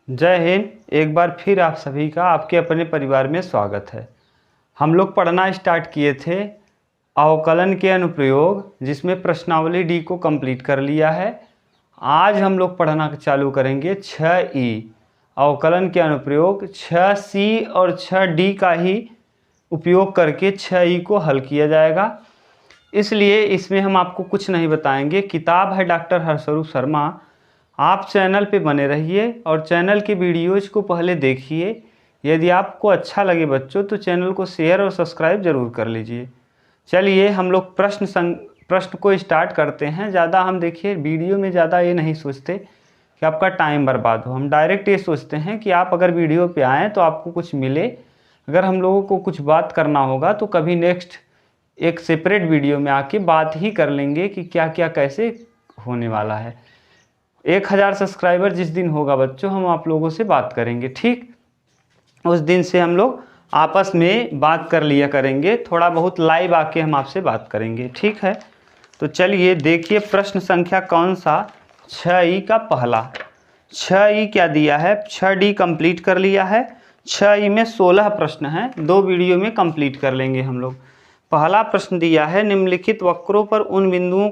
जय हिंद। एक बार फिर आप सभी का आपके अपने परिवार में स्वागत है। हम लोग पढ़ना स्टार्ट किए थे अवकलन के अनुप्रयोग, जिसमें प्रश्नावली डी को कंप्लीट कर लिया है। आज हम लोग पढ़ना चालू करेंगे 6E अवकलन के अनुप्रयोग। 6C और 6D का ही उपयोग करके 6E को हल किया जाएगा। इसलिए इसमें हम आपको कुछ नहीं बताएंगे। किताब है डॉक्टर हर्षरूप शर्मा। आप चैनल पे बने रहिए और चैनल के वीडियोज़ को पहले देखिए। यदि आपको अच्छा लगे बच्चों तो चैनल को शेयर और सब्सक्राइब ज़रूर कर लीजिए। चलिए हम लोग प्रश्न को स्टार्ट करते हैं। ज़्यादा हम देखिए वीडियो में ज़्यादा ये नहीं सोचते कि आपका टाइम बर्बाद हो। हम डायरेक्ट ये सोचते हैं कि आप अगर वीडियो पे आएँ तो आपको कुछ मिले। अगर हम लोगों को कुछ बात करना होगा तो कभी नेक्स्ट एक सेपरेट वीडियो में आके बात ही कर लेंगे कि क्या क्या कैसे होने वाला है। 1000 सब्सक्राइबर जिस दिन होगा बच्चों, हम आप लोगों से बात करेंगे। ठीक, उस दिन से हम लोग आपस में बात कर लिया करेंगे। थोड़ा बहुत लाइव आके हम आपसे बात करेंगे। ठीक है, तो चलिए देखिए प्रश्न संख्या कौन सा। 6E का पहला। 6E क्या दिया है? 6D कंप्लीट कर लिया है। 6E में 16 प्रश्न हैं, 2 वीडियो में कंप्लीट कर लेंगे हम लोग। पहला प्रश्न दिया है, निम्नलिखित वक्रों पर उन बिंदुओं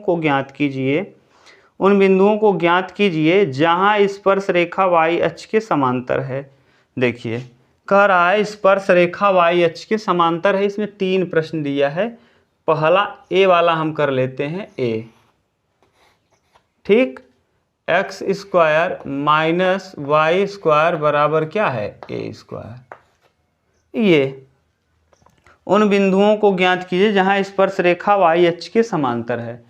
को ज्ञात कीजिए जहां स्पर्श रेखा y अक्ष के समांतर है। देखिए कह रहा है स्पर्श रेखा y अक्ष के समांतर है। इसमें 3 प्रश्न दिया है। पहला ए वाला हम कर लेते हैं। ए ठीक, x square minus y square बराबर क्या है? A square. ये उन बिंदुओं को ज्ञात कीजिए जहां स्पर्श रेखा y अक्ष के समांतर है।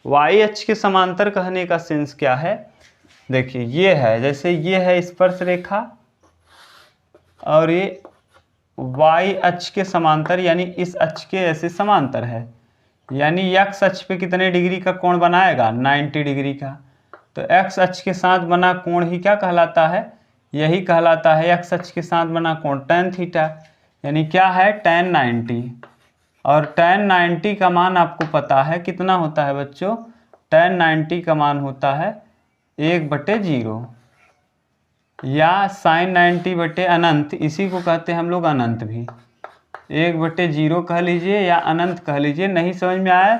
y अक्ष के समांतर कहने का सेंस क्या है? देखिए ये है, जैसे ये है स्पर्श रेखा और ये y अक्ष के समांतर, यानी इस अक्ष के ऐसे समांतर है। यानी x अक्ष पे कितने डिग्री का कोण बनाएगा? 90 डिग्री का। तो x अक्ष के साथ बना कोण ही क्या कहलाता है? यही कहलाता है x अक्ष के साथ बना कोण tan थीटा। यानी क्या है? tan 90। और tan 90 का मान आपको पता है कितना होता है बच्चों? tan 90 का मान होता है 1/0 या sin 90 बटे अनंत। इसी को कहते हैं हम लोग अनंत भी। 1/0 कह लीजिए या अनंत कह लीजिए। नहीं समझ में आया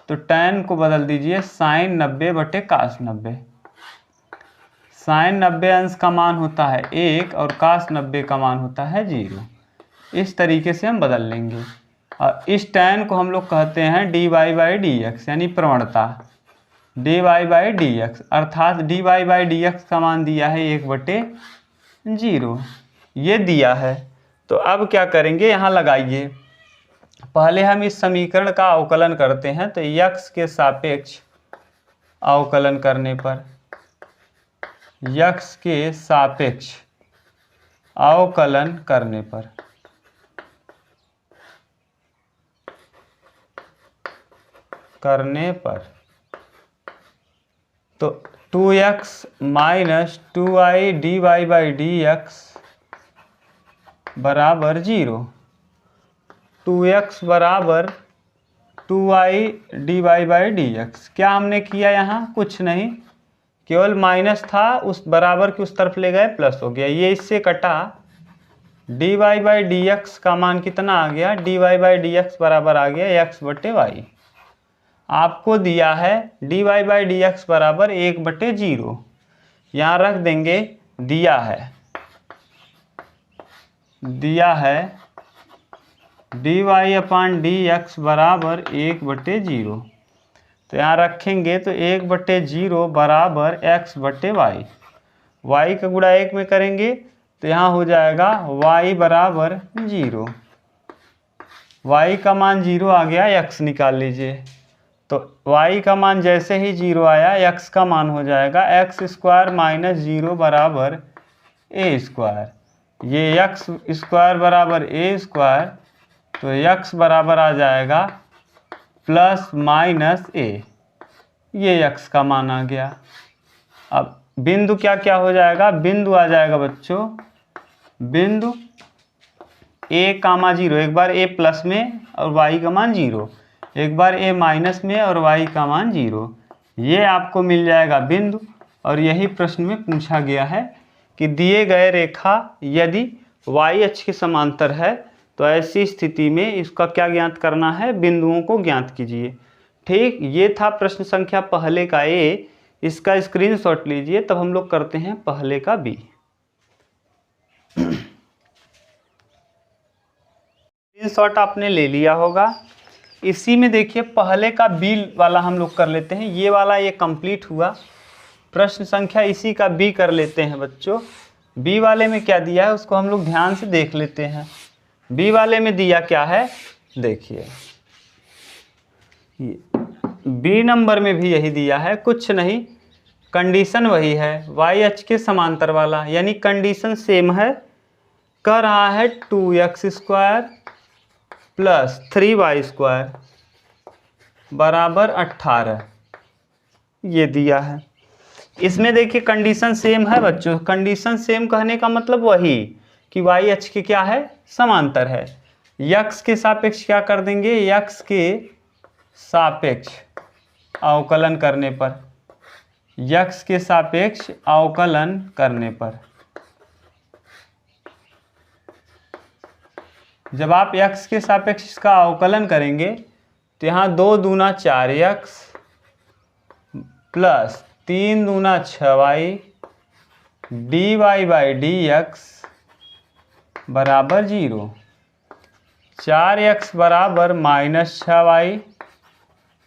तो tan को बदल दीजिए sin 90 बटे cos 90। sin 90 अंश का मान होता है 1 और cos 90 का मान होता है 0। इस तरीके से हम बदल लेंगे। और इस tan को हम लोग कहते हैं dy/dx, यानी प्रवणता dy/dx। अर्थात dy/dx का मान दिया है 1/0। ये दिया है। तो अब क्या करेंगे, यहाँ लगाइए। पहले हम इस समीकरण का अवकलन करते हैं। तो x के सापेक्ष अवकलन करने पर, x के सापेक्ष अवकलन करने पर तो 2x माइनस 2i dy/dx बराबर 0। 2x बराबर 2i dy/dx। क्या हमने किया यहाँ? कुछ नहीं, केवल माइनस था, उस बराबर के उस तरफ ले गए, प्लस हो गया। ये इससे कटा। dy/dx का मान कितना आ गया? dy/dx बराबर आ गया x/y। आपको दिया है dy/dx बराबर 1/0। यहाँ रख देंगे। दिया है dy/dx बराबर 1/0। तो यहाँ रखेंगे तो 1/0 बराबर x/y। y का गुणा 1 में करेंगे तो यहाँ हो जाएगा y बराबर 0। y का मान 0 आ गया, x निकाल लीजिए। तो y का मान जैसे ही 0 आया, x का मान हो जाएगा x² माइनस 0 बराबर a स्क्वायर। ये x² बराबर a², तो x बराबर आ जाएगा प्लस माइनस a। ये x का मान आ गया। अब बिंदु क्या क्या हो जाएगा? बिंदु आ जाएगा बच्चों, बिंदु a,0। एक बार a प्लस में और y का मान 0, एक बार a माइनस में और y का मान 0। ये आपको मिल जाएगा बिंदु। और यही प्रश्न में पूछा गया है कि दिए गए रेखा यदि y अक्ष के समांतर है तो ऐसी स्थिति में इसका क्या ज्ञात करना है, बिंदुओं को ज्ञात कीजिए। ठीक, ये था प्रश्न संख्या पहले का ए, इसका स्क्रीनशॉट लीजिए। तब हम लोग करते हैं पहले का बी। स्क्रीनशॉट आपने ले लिया होगा। इसी में देखिए पहले का बी वाला हम लोग कर लेते हैं। ये वाला ये कंप्लीट हुआ। प्रश्न संख्या इसी का बी कर लेते हैं बच्चों। बी वाले में क्या दिया है उसको हम लोग ध्यान से देख लेते हैं। बी वाले में दिया क्या है, देखिए बी नंबर में भी यही दिया है, कुछ नहीं, कंडीशन वही है, y अक्ष के समांतर वाला, यानी कंडीशन सेम है। कह रहा है 2x² प्लस 3y² बराबर 18, ये दिया है। इसमें देखिए कंडीशन सेम है बच्चों। कंडीशन सेम कहने का मतलब वही कि y अक्ष के क्या है, समांतर है। x के सापेक्ष क्या कर देंगे, x के सापेक्ष अवकलन करने पर, x के सापेक्ष अवकलन करने पर जब आप x के सापेक्ष इसका अवकलन करेंगे तो यहाँ 2 दूना 4x प्लस 3 दूना 6y dy बाई dx बराबर 0, 4x बराबर -6y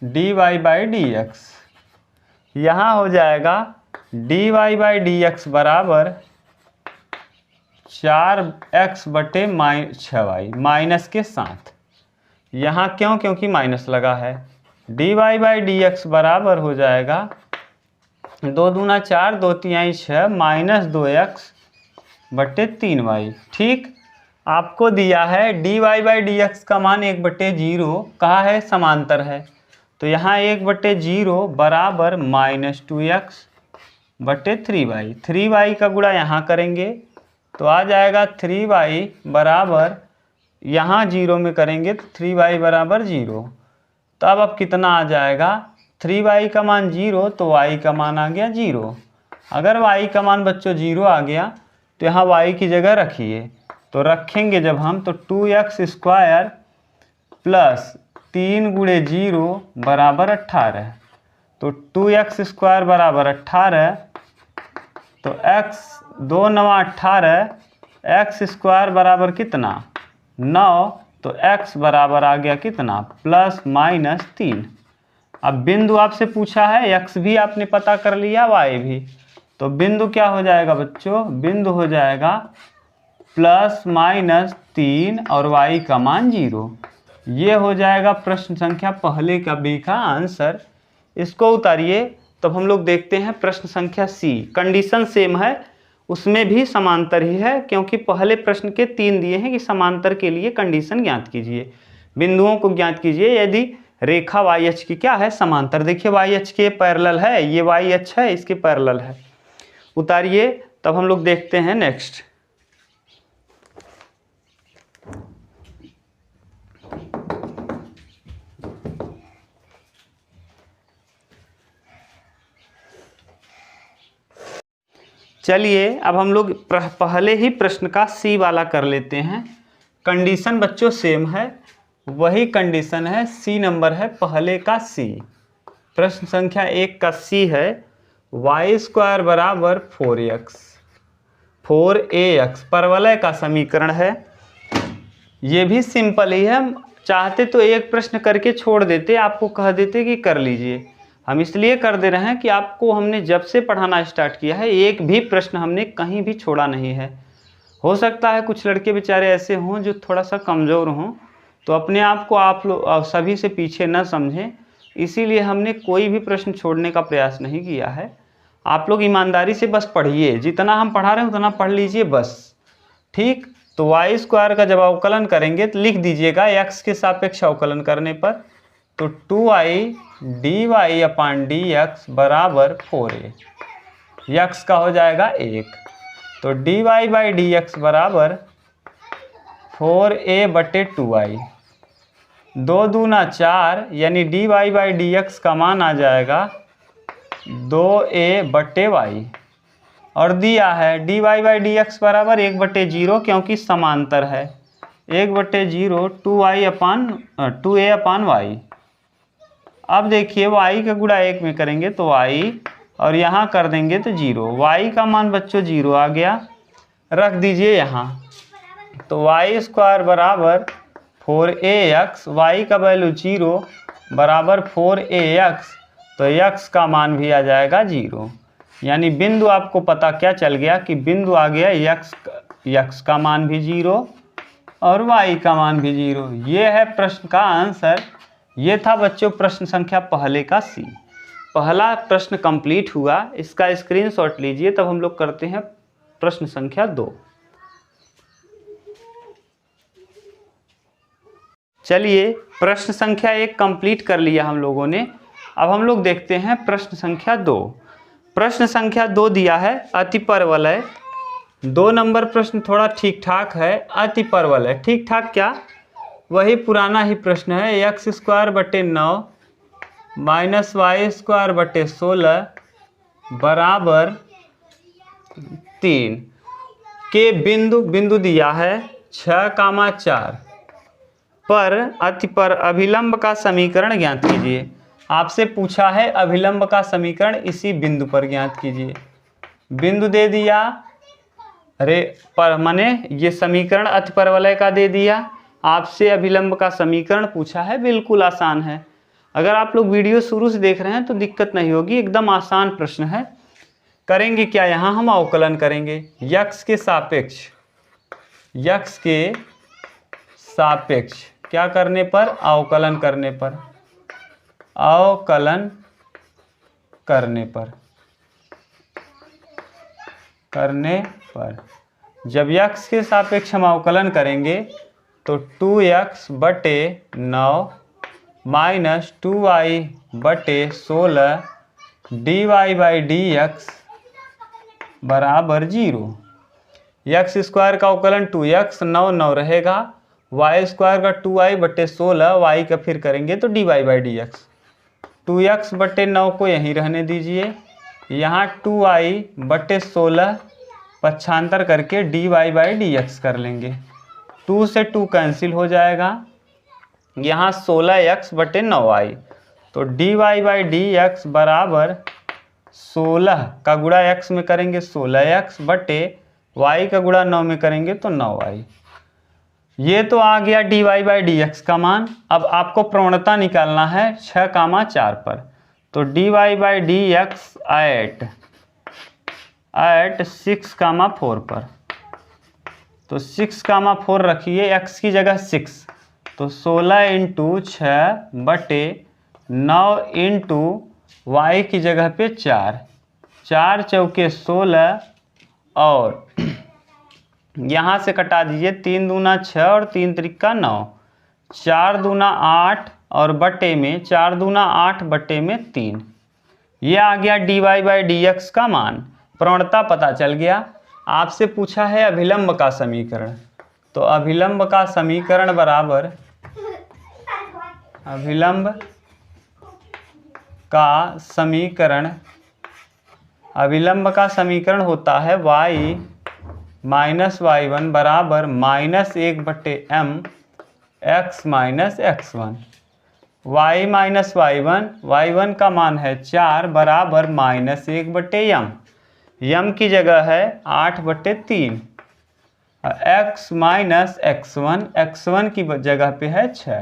dy बाई dx। यहाँ हो जाएगा dy बाई dx बराबर 4x बटे 6y माइनस के साथ। यहाँ क्यों, क्योंकि माइनस लगा है। dy बाई dx बराबर हो जाएगा 2 दूना 4 2 तिहाई 6 माइनस 2x बटे 3y। ठीक, आपको दिया है dy बाई dx का मान 1/0 कहा है, समांतर है। तो यहाँ 1/0 बराबर -2x बटे 3y। 3y का गुणा यहाँ करेंगे तो आ जाएगा 3y बराबर, यहाँ 0 में करेंगे तो 3y बराबर 0। तब अब कितना आ जाएगा, 3y का मान 0 तो y का मान आ गया 0। अगर y का मान बच्चों 0 आ गया तो यहाँ y की जगह रखिए, तो रखेंगे जब हम तो 2x² प्लस 3 गुणे 0 बराबर 18। तो 2x² बराबर 18, तो x 2 9 18, x² बराबर कितना 9, तो x बराबर आ गया कितना +-3। अब बिंदु आपसे पूछा है, x भी आपने पता कर लिया, y भी, तो बिंदु क्या हो जाएगा बच्चों, बिंदु हो जाएगा +-3 और y का मान 0। ये हो जाएगा प्रश्न संख्या पहले का बी का आंसर। इसको उतारिए। तब हम लोग देखते हैं प्रश्न संख्या सी। कंडीशन सेम है, उसमें भी समांतर ही है, क्योंकि पहले प्रश्न के 3 दिए हैं कि समांतर के लिए कंडीशन ज्ञात कीजिए, बिंदुओं को ज्ञात कीजिए यदि रेखा y अक्ष की क्या है, समांतर। देखिए y अक्ष के पैरेलल है, ये y अक्ष है, इसके पैरेलल है। उतारिए। तब हम लोग देखते हैं नेक्स्ट। चलिए अब हम लोग पहले ही प्रश्न का सी वाला कर लेते हैं। कंडीशन बच्चों सेम है, वही कंडीशन है, सी नंबर है पहले का सी। प्रश्न संख्या 1 का सी है y² बराबर 4x, 4ax परवलय का समीकरण है। ये भी सिंपल ही है, चाहते तो एक प्रश्न करके छोड़ देते, आपको कह देते कि कर लीजिए। हम इसलिए कर दे रहे हैं कि आपको हमने जब से पढ़ाना स्टार्ट किया है एक भी प्रश्न हमने कहीं भी छोड़ा नहीं है। हो सकता है कुछ लड़के बेचारे ऐसे हों जो थोड़ा सा कमज़ोर हों, तो अपने आप को आप लोग सभी से पीछे न समझें, इसीलिए हमने कोई भी प्रश्न छोड़ने का प्रयास नहीं किया है। आप लोग ईमानदारी से बस पढ़िए, जितना हम पढ़ा रहे हैं उतना पढ़ लीजिए बस। ठीक, तो y² का जब अवकलन करेंगे तो लिख दीजिएगा x के सापेक्ष अवकलन करने पर, तो 2i dy/dx बराबर 4a, x का हो जाएगा 1, तो dy बाई dx बराबर 4a बटे 2i, 2 दूना 4, यानी dy बाई dx का मान आ जाएगा 2a बटे y, और दिया है dy बाई डी एक्स बराबर 1/0 क्योंकि समांतर है 1/0 2a अपान वाई। अब देखिए y का गुणा 1 में करेंगे तो y और यहाँ कर देंगे तो 0। y का मान बच्चों 0 आ गया, रख दीजिए यहाँ। तो y स्क्वायर बराबर 4ax, y का वैल्यू 0 बराबर 4ax, तो x का मान भी आ जाएगा 0। यानी बिंदु आपको पता क्या चल गया कि बिंदु आ गया x का मान भी 0 और y का मान भी 0। ये है प्रश्न का आंसर। ये था बच्चों प्रश्न संख्या पहले का सी। पहला प्रश्न कंप्लीट हुआ, इसका स्क्रीनशॉट लीजिए। तब हम लोग करते हैं प्रश्न संख्या 2। चलिए प्रश्न संख्या 1 कंप्लीट कर लिया हम लोगों ने। अब हम लोग देखते हैं प्रश्न संख्या 2। प्रश्न संख्या 2 दिया है अतिपरवलय। 2 नंबर प्रश्न थोड़ा ठीक ठाक है। अतिपरवलय ठीक ठाक क्या, वही पुराना ही प्रश्न है। x स्क्वायर बटे 9 माइनस वाई स्क्वायर बटे 16 बराबर 3 के बिंदु दिया है 6,4 पर अभिलंब का समीकरण ज्ञात कीजिए। आपसे पूछा है अभिलंब का समीकरण इसी बिंदु पर ज्ञात कीजिए। बिंदु दे दिया, अरे पर माने ये समीकरण अतिपरवलय का दे दिया। आपसे अभिलंब का समीकरण पूछा है, बिल्कुल आसान है। अगर आप लोग वीडियो शुरू से देख रहे हैं तो दिक्कत नहीं होगी, एकदम आसान प्रश्न है। करेंगे क्या, यहाँ हम अवकलन करेंगे x के सापेक्ष क्या करने पर, अवकलन करने पर जब x के सापेक्ष हम अवकलन करेंगे तो 2x बटे 9 माइनस 2y बटे 16 dy बाई डी एक्स बराबर 0। x स्क्वायर का अवकलन 2x 9 रहेगा, y स्क्वायर का 2y बटे 16, y का फिर करेंगे तो dy by d x. 2x बटे 9 को यहीं रहने दीजिए, यहाँ 2y बटे 16 पक्षांतर करके dy बाई डी एक्स कर लेंगे। 2 से 2 कैंसिल हो जाएगा, यहाँ 16x बटे 9y, तो dy बाई डी एक्स बराबर 16 का गुणा x में करेंगे 16x बटे y का गुणा 9 में करेंगे तो 9y। ये तो आ गया dy बाई डी एक्स का मान। अब आपको प्रवणता निकालना है 6,4 पर, तो dy by d x at 6,4 पर, तो 6,4 रखिए, x की जगह 6, तो 16 इंटू 6 बटे 9 इंटू वाई की जगह पे 4, 4 चौके 16 और यहाँ से कटा दीजिए 3 दूना 6 और 3 त्रिका 9, 4 दूना 8 और बटे में 4 दूना 8 बटे में 3। ये आ गया dy बाई डी एक्स का मान। प्रवणता पता चल गया। आपसे पूछा है अभिलंब का समीकरण, तो अभिलंब का समीकरण बराबर अभिलंब का समीकरण होता है y माइनस y1 बराबर -1/m x minus x1। y minus y1 का मान है 4 बराबर -1/m, m की जगह है 8/3, x माइनस x1 की जगह पे है 6।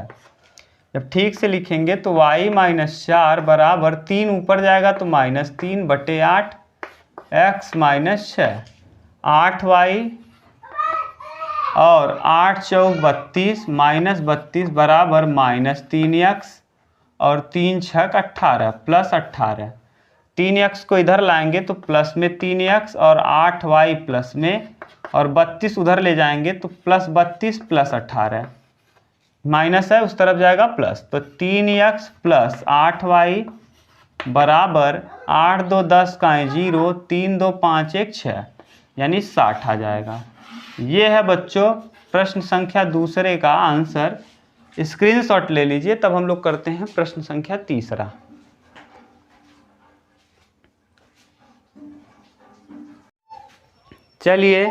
जब ठीक से लिखेंगे तो y माइनस 4 बराबर 3 ऊपर जाएगा तो -3/8 x माइनस 6, 8y और 8 चौक 32 -32 बराबर -3x और 3 छक 18 प्लस 18। 3x को इधर लाएंगे तो प्लस में 3x और 8y प्लस में, और 32 उधर ले जाएंगे तो प्लस 32 प्लस 18, माइनस है उस तरफ जाएगा प्लस, तो 3x प्लस 8y बराबर 8 2 10 का 0, 3 2 5 1 6, यानी 60 आ जाएगा। ये है बच्चों प्रश्न संख्या दूसरे का आंसर। स्क्रीनशॉट ले लीजिए। तब हम लोग करते हैं प्रश्न संख्या तीसरा। चलिए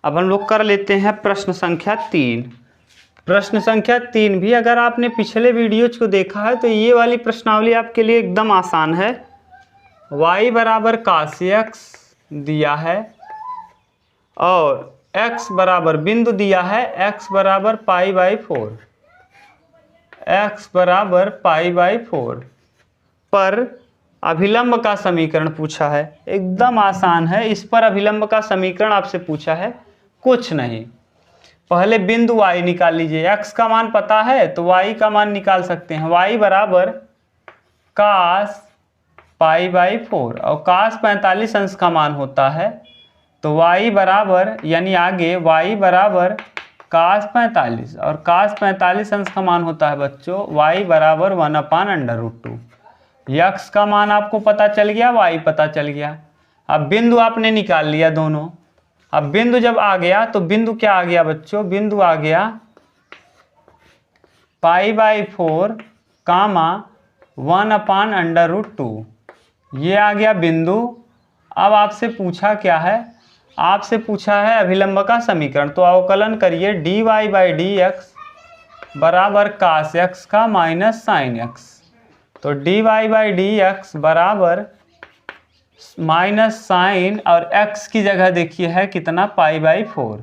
अब हम लोग कर लेते हैं प्रश्न संख्या 3। प्रश्न संख्या 3 भी अगर आपने पिछले वीडियोज को देखा है तो ये वाली प्रश्नावली आपके लिए एकदम आसान है। y बराबर cos x दिया है और x बराबर बिंदु दिया है x बराबर π/4, x बराबर π/4 पर अभिलंब का समीकरण पूछा है। एकदम आसान है, इस पर अभिलंब का समीकरण आपसे पूछा है, कुछ नहीं। पहले बिंदु y निकाल लीजिए, x का मान पता है तो y का मान निकाल सकते हैं। y बराबर cos π/4 और cos 45 अंश का मान होता है तो y बराबर यानी आगे y बराबर cos 45 और cos 45 अंश का मान होता है बच्चों y बराबर 1/√2। x का मान आपको पता चल गया, y पता चल गया। अब बिंदु आपने निकाल लिया दोनों। अब बिंदु जब आ गया तो बिंदु क्या आ गया बच्चों, बिंदु आ गया π/4 1/√2, ये आ गया बिंदु। अब आपसे पूछा क्या है, आपसे पूछा है अभिलंब का समीकरण। तो अवकलन करिए dy/dx बराबर cos x का माइनस sin x। तो dy/dx बराबर माइनस साइन और x की जगह देखिए है कितना π/4,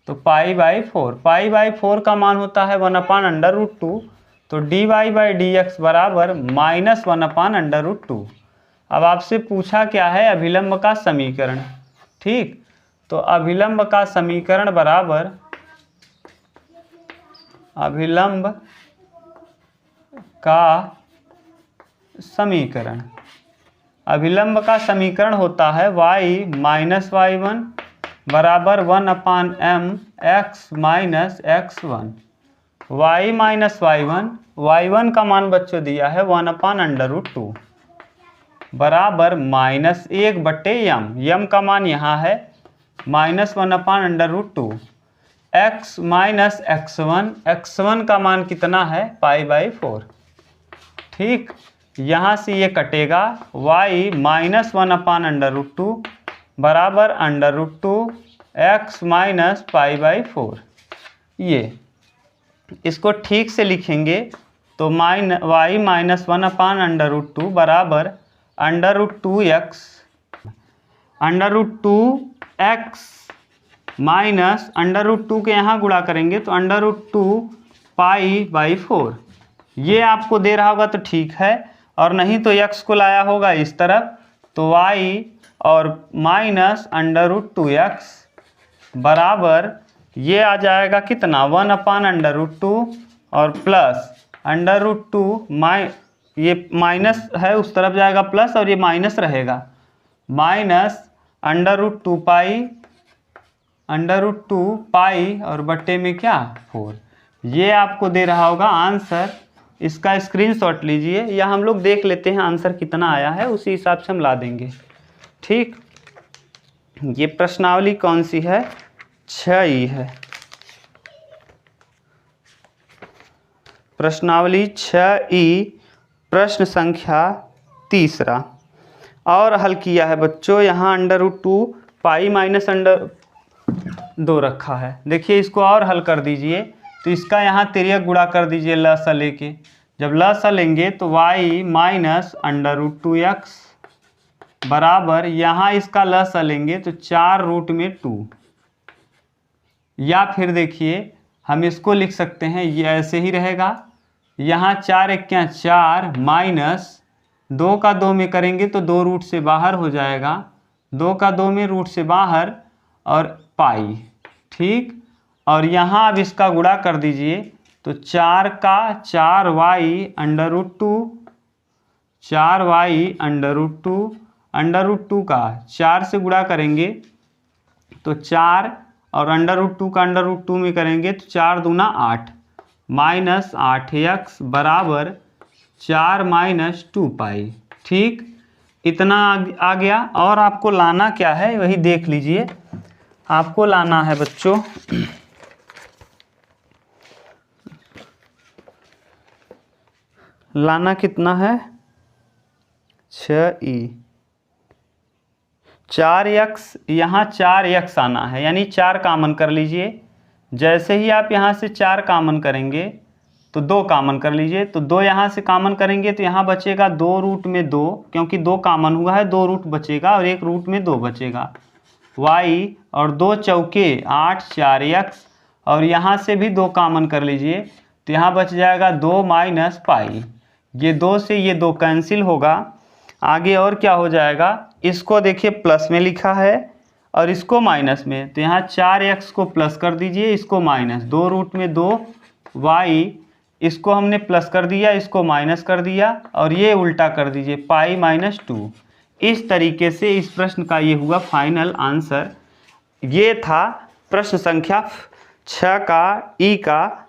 तो π/4 का मान होता है 1/√2, तो dy/dx बराबर माइनस 1/√2। अब आपसे पूछा क्या है अभिलंब का समीकरण, ठीक। तो अभिलंब का समीकरण बराबर अभिलंब का समीकरण, अभिलंब का समीकरण होता है y माइनस y1 बराबर 1/m x minus x1। y minus y1 का मान बच्चों दिया है 1/√2 बराबर माइनस 1/m, m का मान यहाँ है माइनस 1/√2 x माइनस x1 का मान कितना है π/4, ठीक। यहाँ से ये कटेगा y माइनस 1/√2 बराबर √2 x माइनस π/4। ये इसको ठीक से लिखेंगे तो y माइनस 1/√2 बराबर √2x माइनस √2 के यहाँ गुणा करेंगे तो √2 π/4। ये आपको दे रहा होगा तो ठीक है, और नहीं तो x को लाया होगा इस तरफ तो y और माइनस √2x बराबर ये आ जाएगा कितना 1/√2 और प्लस √2 ये माइनस है उस तरफ जाएगा प्लस और ये माइनस रहेगा माइनस √2 पाई और बट्टे में क्या 4। ये आपको दे रहा होगा आंसर। इसका स्क्रीनशॉट लीजिए या हम लोग देख लेते हैं आंसर कितना आया है, उसी हिसाब से हम ला देंगे, ठीक। ये प्रश्नावली कौन सी है, 6ई है। प्रश्नावली 6ई प्रश्न संख्या 3 और हल किया है बच्चों। यहाँ √2 पाई माइनस √2 रखा है। देखिए इसको और हल कर दीजिए तो इसका यहाँ तिर्यक गुणा कर दीजिए लसा लेके। जब लसा लेंगे तो y माइनस √2x बराबर यहाँ इसका लसा लेंगे तो 4√2, या फिर देखिए हम इसको लिख सकते हैं, ये ऐसे ही रहेगा। यहाँ 4 × 4 माइनस 2 का 2 में करेंगे तो 2 रूट से बाहर हो जाएगा, 2 का 2 में रूट से बाहर और पाई, ठीक। और यहाँ अब इसका गुणा कर दीजिए तो 4 का 4y √2 का 4 से गुणा करेंगे तो 4 और √2 का √2 में करेंगे तो 4 दूना 8 माइनस 8x बराबर 4 माइनस 2 पाई, ठीक। इतना आ गया। और आपको लाना क्या है वही देख लीजिए। आपको लाना है बच्चों लाना कितना है 6e 4x, यहाँ 4x आना है, यानी 4 कामन कर लीजिए। जैसे ही आप यहाँ से 4 कामन करेंगे तो 2 कामन कर लीजिए, तो 2 यहाँ से कामन करेंगे तो यहाँ बचेगा 2 रूट में 2, क्योंकि 2 कामन हुआ है, 2 रूट बचेगा और 1 रूट में 2 बचेगा। y और 2 चौके 8 4x, और यहाँ से भी 2 कामन कर लीजिए तो यहाँ बच जाएगा 2 माइनस पाई। ये 2 से ये 2 कैंसिल होगा। आगे और क्या हो जाएगा, इसको देखिए प्लस में लिखा है और इसको माइनस में, तो यहाँ 4x को प्लस कर दीजिए, इसको माइनस, 2 रूट में 2 y, इसको हमने प्लस कर दिया, इसको माइनस कर दिया, और ये उल्टा कर दीजिए पाई माइनस 2। इस तरीके से इस प्रश्न का ये हुआ फाइनल आंसर। ये था प्रश्न संख्या 6 का ई का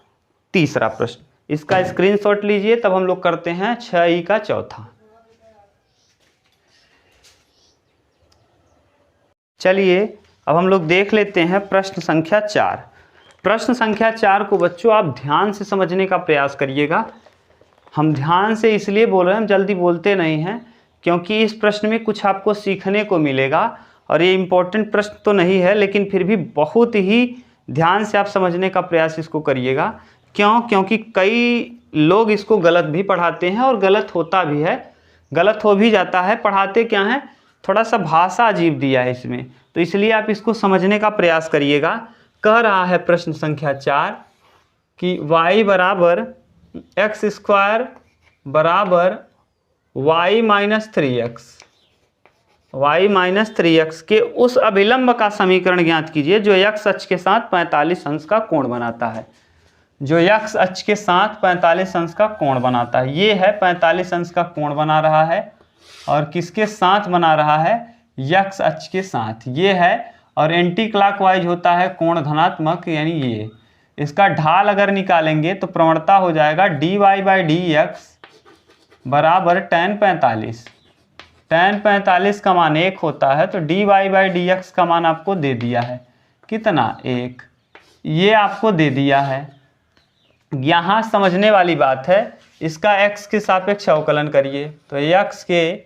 तीसरा प्रश्न। इसका स्क्रीनशॉट लीजिए, तब हम लोग करते हैं 6 ई का चौथा। चलिए अब हम लोग देख लेते हैं प्रश्न संख्या 4। प्रश्न संख्या 4 को बच्चों आप ध्यान से समझने का प्रयास करिएगा। हम ध्यान से इसलिए बोल रहे हैं, हम जल्दी बोलते नहीं हैं, क्योंकि इस प्रश्न में कुछ आपको सीखने को मिलेगा। और ये इम्पोर्टेंट प्रश्न तो नहीं है, लेकिन फिर भी बहुत ही ध्यान से आप समझने का प्रयास इसको करिएगा। क्यों? क्योंकि कई लोग इसको गलत भी पढ़ाते हैं और गलत होता भी है, गलत हो भी जाता है। पढ़ाते क्या हैं, थोड़ा सा भाषा अजीब दिया है इसमें, तो इसलिए आप इसको समझने का प्रयास करिएगा। कह रहा है प्रश्न संख्या 4 कि y बराबर एक्स स्क्वायर बराबर y minus 3x, y minus 3x के उस अभिलंब का समीकरण ज्ञात कीजिए जो x अक्ष के साथ 45 अंश का कोण बनाता है। जो x अक्ष के साथ 45 अंश का कोण बनाता है, ये है 45 अंश का कोण बना रहा है, और किसके साथ बना रहा है, x अक्ष के साथ ये है। और एंटी क्लॉकवाइज होता है कोण धनात्मक, यानी ये। इसका ढाल अगर निकालेंगे तो प्रवणता हो जाएगा dy/dx बराबर tan 45। tan 45 का मान 1 होता है, तो dy/dx का मान आपको दे दिया है कितना, 1। ये आपको दे दिया है। यहाँ समझने वाली बात है, इसका x के सापेक्ष अवकलन करिए, तो x के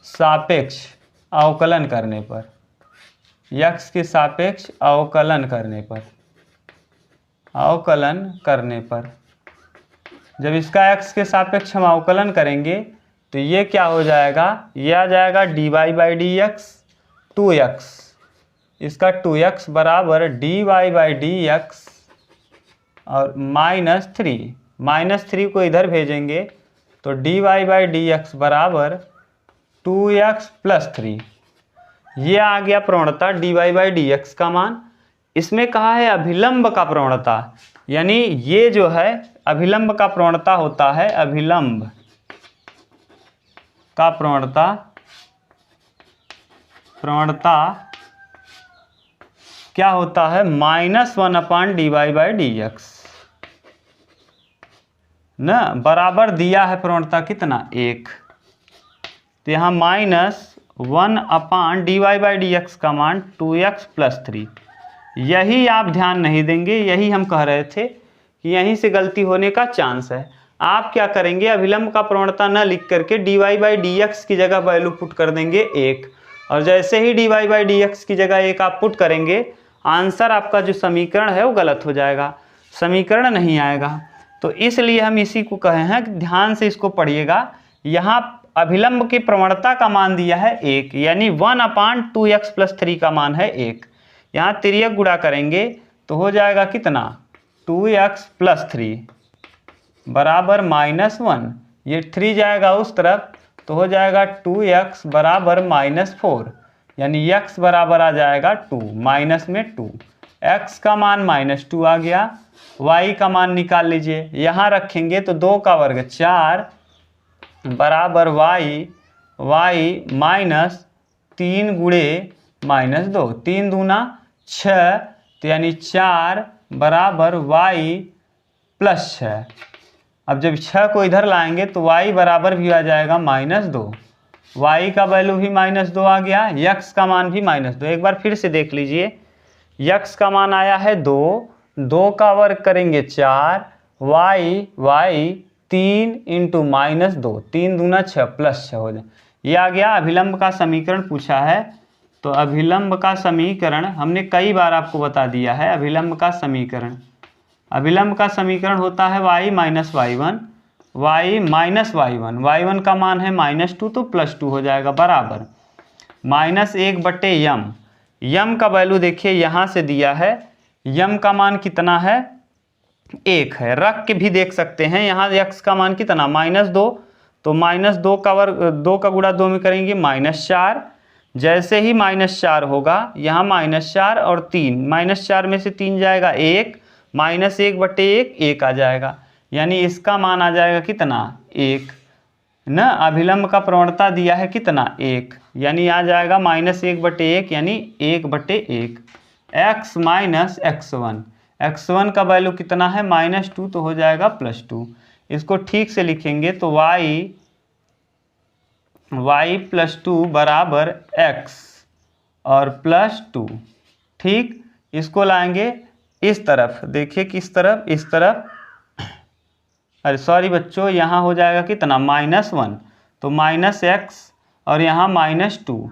सापेक्ष अवकलन करने पर, x के सापेक्ष अवकलन करने पर जब इसका x के सापेक्ष हम अवकलन करेंगे तो ये क्या हो जाएगा, ये आ जाएगा dy/dx 2x, इसका 2x बराबर dy/dx और -3 को इधर भेजेंगे तो dy/dx बराबर 2x + 3। ये आ गया प्रवणता dy/dx का मान। इसमें कहा है अभिलंब का प्रवणता, यानी ये जो है अभिलंब का प्रवणता होता है, अभिलंब का प्रवणता क्या होता है, -1/dy/dx ना, बराबर दिया है प्रवणता कितना, 1। तो यहाँ -1/dy/dx का मान 2x + 3। यही आप ध्यान नहीं देंगे, यही हम कह रहे थे कि यहीं से गलती होने का चांस है। आप क्या करेंगे, अभिलंब का प्रवणता न लिख करके dy/dx की जगह वैल्यू पुट कर देंगे 1, और जैसे ही dy/dx की जगह 1 आप पुट करेंगे, आंसर आपका जो समीकरण है वो गलत हो जाएगा, समीकरण नहीं आएगा। तो इसलिए हम इसी को कहे हैं कि ध्यान से इसको पढ़िएगा। यहाँ अभिलंब की प्रवणता का मान दिया है 1, यानी 1/2x + 3 का मान है 1। यहाँ तिर्यक गुणा करेंगे तो हो जाएगा कितना, 2x + 3 बराबर -1। ये 3 जाएगा उस तरफ तो हो जाएगा 2x बराबर -4, यानी x बराबर आ जाएगा 2, माइनस में 2। x का मान -2 आ गया। y का मान निकाल लीजिए, यहाँ रखेंगे तो 2 का वर्ग 4 बराबर y -3 गुणे -2, 3 दूना 6, तो यानी 4 बराबर y + 6। अब जब 6 को इधर लाएंगे तो y बराबर भी आ जाएगा -2, y का वैल्यू भी -2 आ गया, x का मान भी -2। एक बार फिर से देख लीजिए, x का मान आया है 2, 2 का वर्ग करेंगे 4, y 3 × -2, 3 दूना 6 + 6 हो जाए। ये आ गया अभिलंब का समीकरण पूछा है तो अभिलंब का समीकरण हमने कई बार आपको बता दिया है। अभिलंब का समीकरण होता है y minus y1, y minus y1, y1 का मान है -2 तो +2 हो जाएगा, बराबर -1/m। यम का वैल्यू देखिए यहाँ से दिया है, यम का मान कितना है, 1 है। रख के भी देख सकते हैं, यहाँ x का मान कितना -2, तो -2 का वर्ग 2 का गुणा 2 में करेंगे -4। जैसे ही -4 होगा यहाँ -4 और 3, -4 में से 3 जाएगा 1, -1/1 1 आ जाएगा, यानी इसका मान आ जाएगा कितना, 1 न। अभिलंब का प्रवणता दिया है कितना, 1, यानी आ जाएगा -1/1 यानी 1/1। x माइनस x1 का वैल्यू कितना है, -2 तो हो जाएगा +2। इसको ठीक से लिखेंगे तो y +2 बराबर x और +2। ठीक, इसको लाएंगे इस तरफ, देखिए किस तरफ, इस तरफ, अरे सॉरी बच्चों, यहाँ हो जाएगा कितना, -1 तो -x और यहाँ -2,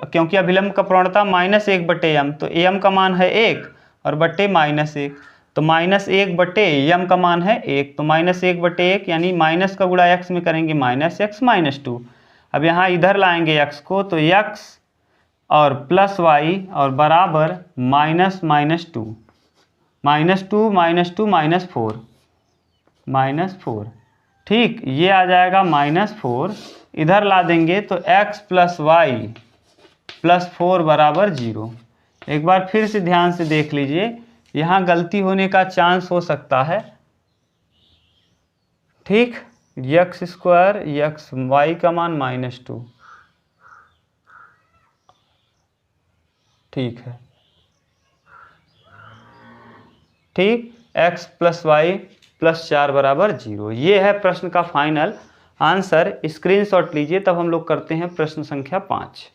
क्योंकि अभिलंब का प्रवणता -1/m, तो m का मान है 1 और बट्टे -1, तो -1/m का मान है 1, तो -1/1 यानी माइनस का गुणा x में करेंगे -x -2। अब यहाँ इधर लाएंगे x को, तो x और प्लस y और बराबर -2 -4। ठीक, ये आ जाएगा -4। इधर ला देंगे तो x + y + 4 बराबर 0। एक बार फिर से ध्यान से देख लीजिए, यहाँ गलती होने का चांस हो सकता है। ठीक, x² y का मान -2, ठीक है। ठीक, x + y + 4 बराबर 0। ये है प्रश्न का फाइनल आंसर। स्क्रीनशॉट लीजिए, तब हम लोग करते हैं प्रश्न संख्या 5।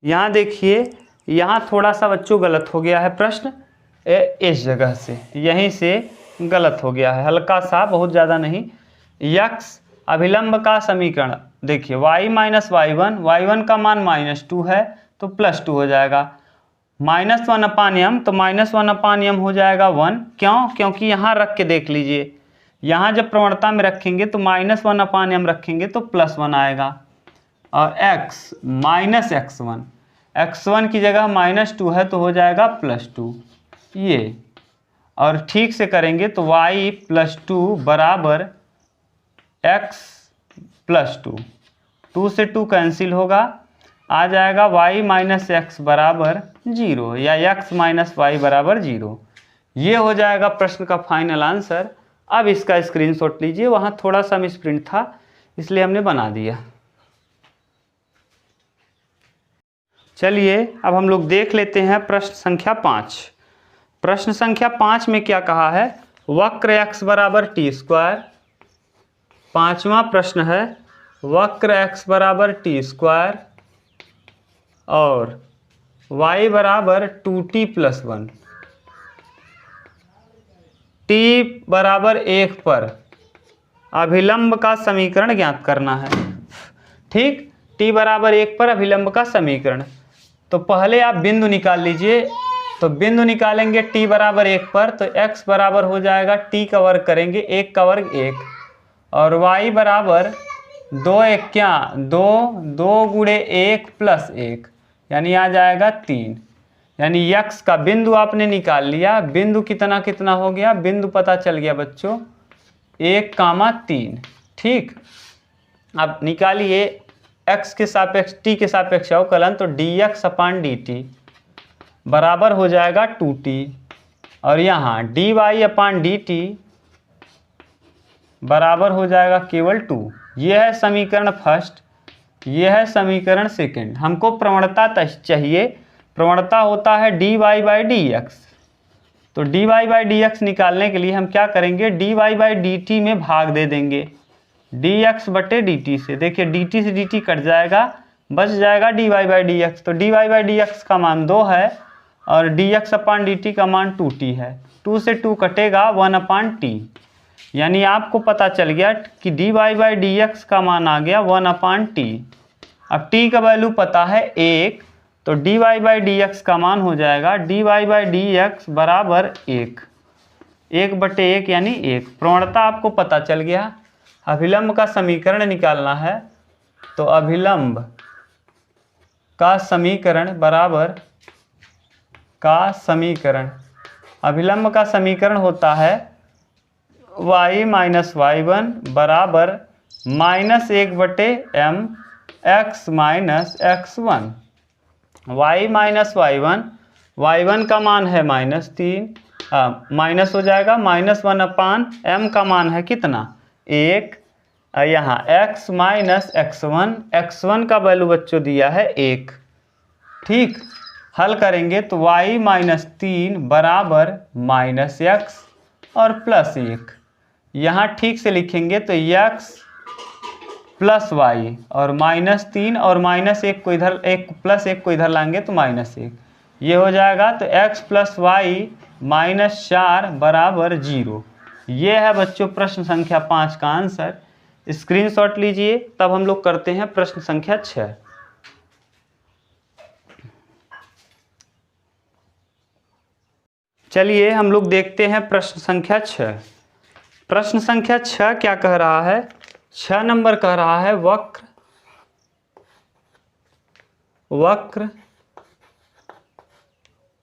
यहाँ देखिए, यहाँ थोड़ा सा बच्चों गलत हो गया है प्रश्न, इस जगह से, यहीं से गलत हो गया है, हल्का सा, बहुत ज़्यादा नहीं। x अभिलंब का समीकरण देखिए, y माइनस y1 का मान -2 है तो +2 हो जाएगा, -1/m तो -1/m हो जाएगा 1। क्यों? क्योंकि यहाँ रख के देख लीजिए, यहाँ जब प्रवणता में रखेंगे तो -1/m रखेंगे तो +1 आएगा। और x माइनस x1 की जगह -2 है तो हो जाएगा +2, ये। और ठीक से करेंगे तो y +2 बराबर x +2, 2 से 2 कैंसिल होगा, आ जाएगा y माइनस x बराबर 0 या x माइनस y बराबर 0। ये हो जाएगा प्रश्न का फाइनल आंसर। अब इसका स्क्रीनशॉट लीजिए, वहाँ थोड़ा सा मिसप्रिंट था इसलिए हमने बना दिया। चलिए अब हम लोग देख लेते हैं प्रश्न संख्या 5। प्रश्न संख्या 5 में क्या कहा है, वक्र x बराबर t²। पांचवा प्रश्न है, वक्र x बराबर t² और y बराबर 2t + 1। t बराबर 1 पर अभिलंब का समीकरण ज्ञात करना है। ठीक, t बराबर 1 पर अभिलंब का समीकरण, तो पहले आप बिंदु निकाल लीजिए। तो बिंदु निकालेंगे t बराबर 1 पर, तो x बराबर हो जाएगा t का वर्ग करेंगे, 1 का वर्ग 1, और y बराबर 2 × 1 क्या 2, 2 × 1 + 1 यानी आ जाएगा 3। यानी x का बिंदु आपने निकाल लिया। बिंदु कितना कितना हो गया, बिंदु पता चल गया बच्चों 1, 3। ठीक, अब निकालिए x के सापेक्ष t के सापेक्ष अवकलन, तो dx/dt बराबर हो जाएगा 2t, और यहाँ dy/dt बराबर हो जाएगा केवल 2। ये है समीकरण फर्स्ट, ये है समीकरण सेकंड। हमको प्रवणता चाहिए, प्रवणता होता है dy/dx। तो dy/dx निकालने के लिए हम क्या करेंगे, dy/dt में भाग दे देंगे dx/dt से। देखिए dt से dt कट जाएगा, बच जाएगा dy/dx। तो dy/dx का मान 2 है और dx/dt का मान 2t है। 2 से 2 कटेगा 1/t। यानी आपको पता चल गया कि dy/dx का मान आ गया 1/t। अब t का वैल्यू पता है 1, तो dy/dx का मान हो जाएगा dy/dx बराबर 1/1 यानी 1। प्रवणता आपको पता चल गया। अभिलंब का समीकरण निकालना है, तो अभिलंब का समीकरण बराबर अभिलंब का समीकरण होता है y माइनस y1 बराबर -1/m x minus x1। y minus y1 का मान है -3, माइनस हो जाएगा, -1/m का मान है कितना 1। यहाँ x माइनस x1 का वैल्यू बच्चों दिया है 1। ठीक, हल करेंगे तो y माइनस 3 बराबर -x और +1। यहाँ ठीक से लिखेंगे तो x प्लस y और -3 और -1 को इधर, +1 को इधर लाएंगे तो -1, ये हो जाएगा। तो x प्लस y -4 बराबर 0। ये है बच्चों प्रश्न संख्या 5 का आंसर। स्क्रीनशॉट लीजिए, तब हम लोग करते हैं प्रश्न संख्या 6। चलिए हम लोग देखते हैं प्रश्न संख्या 6। प्रश्न संख्या 6 क्या कह रहा है? 6 नंबर कह रहा है वक्र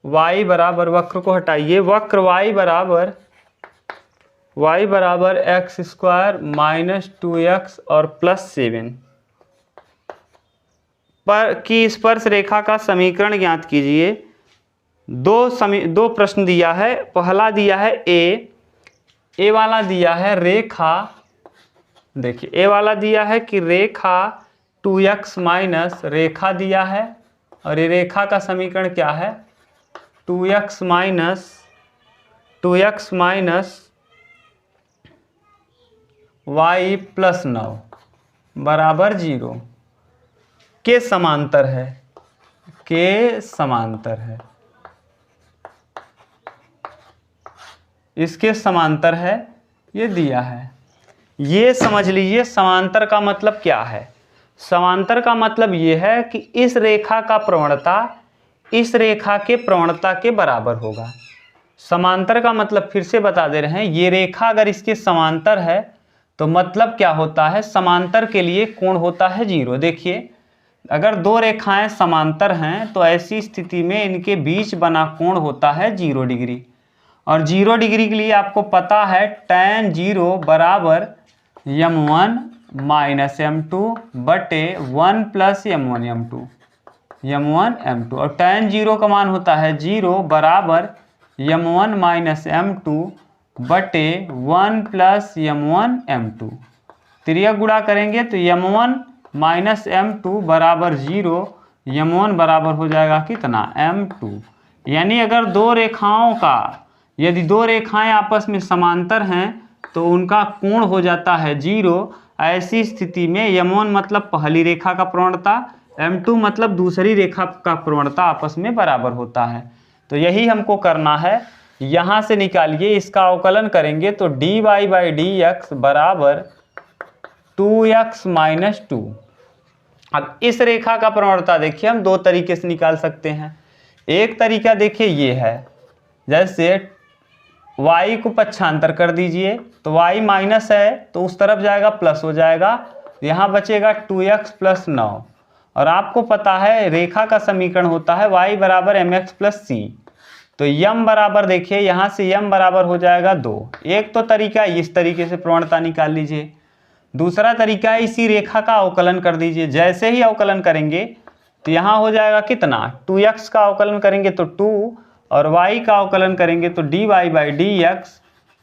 y बराबर, वक्र को हटाइए, वक्र y बराबर x स्क्वायर -2x और +7 पर की स्पर्श रेखा का समीकरण ज्ञात कीजिए। दो प्रश्न दिया है। पहला दिया है ए वाला दिया है रेखा, देखिए ए वाला दिया है कि रेखा 2x माइनस रेखा दिया है, और ये रेखा का समीकरण क्या है 2x माइनस y प्लस 9 बराबर 0 के समांतर है, इसके समांतर है, ये दिया है। ये समझ लीजिए समांतर का मतलब क्या है। समांतर का मतलब ये है कि इस रेखा का प्रवणता इस रेखा के प्रवणता के बराबर होगा। समांतर का मतलब फिर से बता दे रहे हैं, ये रेखा अगर इसके समांतर है तो मतलब क्या होता है, समांतर के लिए कोण होता है 0। देखिए अगर दो रेखाएं समांतर हैं तो ऐसी स्थिति में इनके बीच बना कोण होता है 0 डिग्री, और 0 डिग्री के लिए आपको पता है tan 0 बराबर m1 माइनस m2 बटे 1 प्लस m1 m2, और tan 0 का मान होता है 0 बराबर m1 माइनस m2 बटे 1 प्लस m1 m2। त्रिया गुणा करेंगे तो m1 माइनस m2 बराबर 0, m1 बराबर हो जाएगा कितना m2। यानी अगर यदि दो रेखाएं आपस में समांतर हैं तो उनका कोण हो जाता है 0। ऐसी स्थिति में m1 मतलब पहली रेखा का प्रवणता, m2 मतलब दूसरी रेखा का प्रवणता आपस में बराबर होता है। तो यही हमको करना है। यहाँ से निकालिए, इसका अवकलन करेंगे तो dy/dx बराबर 2x माइनस 2। अब इस रेखा का प्रवणता देखिए हम दो तरीके से निकाल सकते हैं। एक तरीका देखिए ये है, जैसे y को पक्षांतर कर दीजिए तो y माइनस है तो उस तरफ जाएगा प्लस हो जाएगा, यहाँ बचेगा 2x प्लस 9। और आपको पता है रेखा का समीकरण होता है y बराबर mx प्लस c। तो m बराबर देखिए यहाँ से m बराबर हो जाएगा 2। एक तो तरीका इस तरीके से प्रवणता निकाल लीजिए, दूसरा तरीका है इसी रेखा का अवकलन कर दीजिए। जैसे ही अवकलन करेंगे तो यहाँ हो जाएगा कितना 2x का अवकलन करेंगे तो 2 और y का अवकलन करेंगे तो dy/dx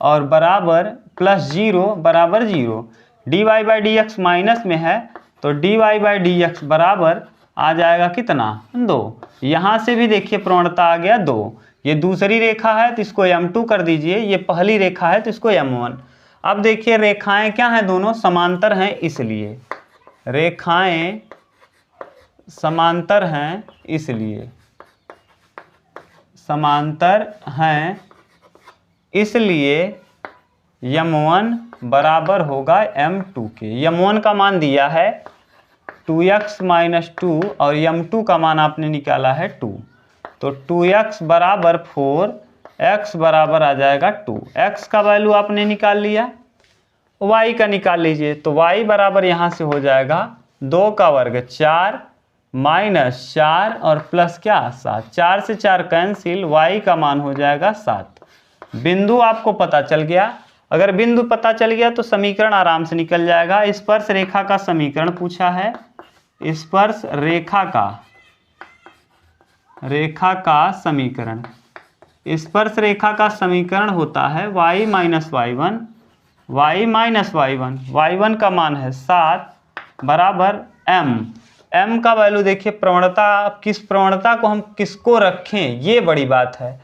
और बराबर प्लस 0 बराबर 0। dy/dx माइनस में है तो dy/dx बराबर आ जाएगा कितना 2। यहाँ से भी देखिए प्रवणता आ गया 2। ये दूसरी रेखा है तो इसको m2 कर दीजिए, ये पहली रेखा है तो इसको m1। अब देखिए रेखाएं क्या हैं, दोनों समांतर हैं, इसलिए रेखाएं समांतर हैं, इसलिए m1 बराबर होगा m2 के। m1 का मान दिया है 2x माइनस 2 और m2 का मान आपने निकाला है 2। तो 2x बराबर 4, x बराबर आ जाएगा 2। x का वैल्यू आपने निकाल लिया, y का निकाल लीजिए। तो y बराबर यहाँ से हो जाएगा 2 का वर्ग 4 माइनस 4 और प्लस क्या 7। 4 से 4 कैंसिल, y का मान हो जाएगा 7। बिंदु आपको पता चल गया। अगर बिंदु पता चल गया तो समीकरण आराम से निकल जाएगा। स्पर्श रेखा का समीकरण पूछा है। स्पर्श रेखा का समीकरण, स्पर्श रेखा का समीकरण होता है y minus y1, y minus y1। y1 का मान है 7 बराबर m। m का वैल्यू देखिए, प्रवणता, किस प्रवणता को हम किसको रखें, ये बड़ी बात है।